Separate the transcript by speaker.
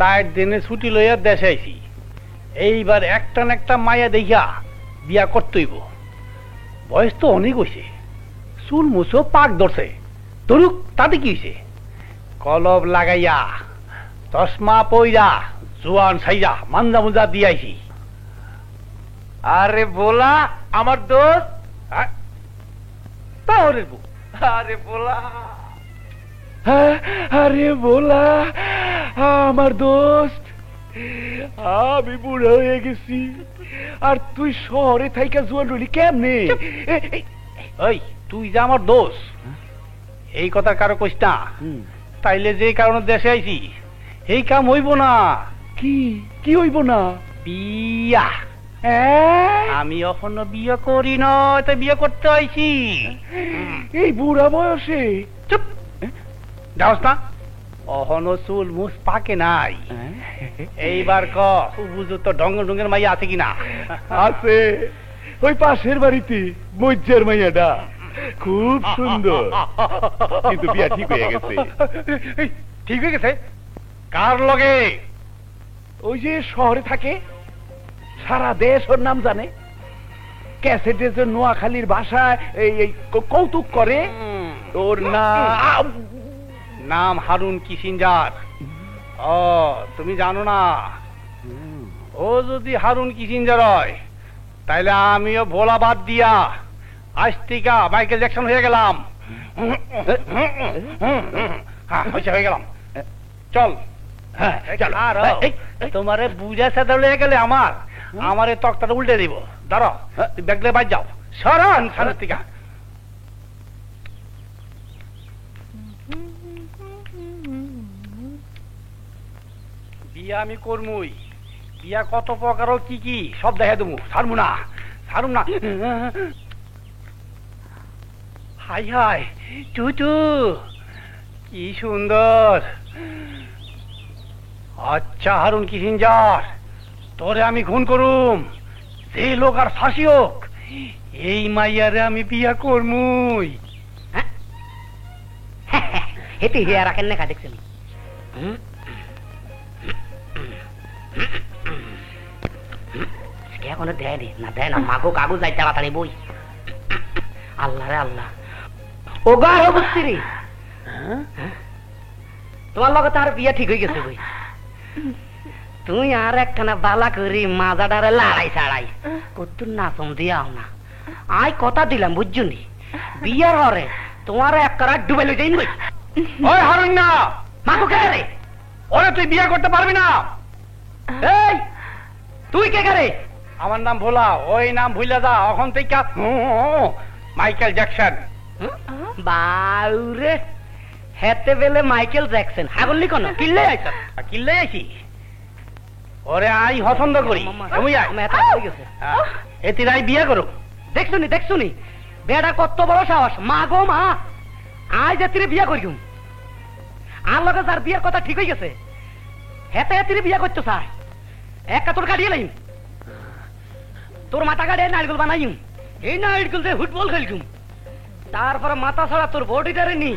Speaker 1: 4 দিনে ছুটি লইয়া দেশে আইছি। এইবার একটা না একটা মায়া দেখিয়া বিয়া করতেইব। বয়স তো অনেক হইছে, চুল মুছো পাক ধরছে, ধরুক তাতে কি হইছে? কলব লাগাইয়া চশমা পইরা জোয়ান সাইজা মাঞ্জা মুঞ্জা দিয়াইছি।
Speaker 2: আরে ভোলা আমার দোস্ত।
Speaker 1: তাহলে বউ,
Speaker 2: আরে ভোলা,
Speaker 3: আরে ভোলা আমার দোস্ত, আমি বুড়া হয়ে গেছি আর তুই শহরে থাইকা জোয়ান রইলি কেমনে?
Speaker 1: ওই তুই যে আমার দোষ, এই কথা কারো কইস না। তাইলে যে কারণে দেশে আইছি এই কাম হইব না।
Speaker 3: কি কি হইব না?
Speaker 1: বিয়া। আমি এখনো বিয়ে করি না, তো বিয়ে করতে আইছি।
Speaker 3: এই বুড়া বয়সে?
Speaker 1: চুপ, যাওস না, অহনো চুল মুছ পাকে নাই। এইবার ক বুঝো তো ডঙ্গর ডঙ্গের মাইয়া আছে কিনা?
Speaker 3: আছে, ওই পাশের বাড়িতে মজ্জার মাইয়াটা খুব সুন্দর, কিন্তু বিয়া ঠিক হয়ে গেছে।
Speaker 1: ঠিক হয়ে গেছে? কার লগে?
Speaker 3: ওই যে শহরে থাকে, সারা দেশ ওর নাম জানে, ক্যাসেটে যে নোয়াখালীর ভাষায় এই কৌতুক করে। ওর
Speaker 1: নাম হারুন কিসিঞ্জার। ও তুমি জানো না? ও যদি হারুন কিসিঞ্জার হয় তাইলে আমিও ভোলা বাদ দিয়া আজ থেকে মাইকেল জ্যাকসন হয়ে গেলাম। হয়ে গেলাম। চল তোমারে বুঝা সাদা লয়ে গেলে আমারে তক্তাটা উল্টে দিব। দাঁড়াও, ব্যাগলে বাজ যাও, সরান সামনের থেকে। বিয়া আমি করমুই, বিয়া কত প্রকার কি কি সব দেখা দেবো। ছাড়বো না, ছাড়ুম না। হাই হাই টুটু, কি সুন্দর। আচ্ছা হারুন কিসিঞ্জার, তোরে আমি খুন করুম, যে লোক আর ফাঁসি হোক, এই মাইয়ারে আমি বিয়া করমুই।
Speaker 4: হেতে হিয়া রাখেন না, দেখছেন এখনো দেয়নি না, দেয় না। মাগো কাগজ যাই তাড়াতাড়ি বই। আল্লাহ রে আল্লাহ, ও গা বুঝছি রে, তোমার লগে তার বিয়া ঠিক হয়ে গেছে বই। তুই আর একখানা বালা করি মাজাডারে লড়াই ছাড়াই কত নাচন দিয়াও না। আই কথা দিলাম বুঝছুনি, বিয়ার হরে তোমার এক করা ডুবে লই যাই।
Speaker 1: ওই হারুন না,
Speaker 4: মাগো কে রে?
Speaker 1: ওরে তুই বিয়া করতে পারবি না।
Speaker 4: এই তুই কে রে?
Speaker 1: আমার নাম ভোলা, ওই নাম ভুলে যা এখন থেকে মাইকেল জ্যাকসন।
Speaker 4: বাউরে, হেতে বেলে মাইকেল জ্যাকসন হাগললি কোন কিল্লে আইছ?
Speaker 1: কিল্লে আইছি, ওরে আই পছন্দ করি। এতিরাই বিয়ে করো।
Speaker 4: দেখছুনি দেখছুনি বেড়া কত বড় সাহস। মা গো মা, আজ এতিরে বিয়া করিম। আর লগে যার বিয়ের কথা ঠিক হয়ে গেছে, হেতে এতিরে বিয়া করতে চায়। এক কাতর কাটিয়ে লাইম, তোর মাথা কাটিয়ে নারকেল বানাইম। এই নারকেল দিয়ে ফুটবল খেলছুম, তারপরে মাথা ছাড়া তোর বডিটারে নি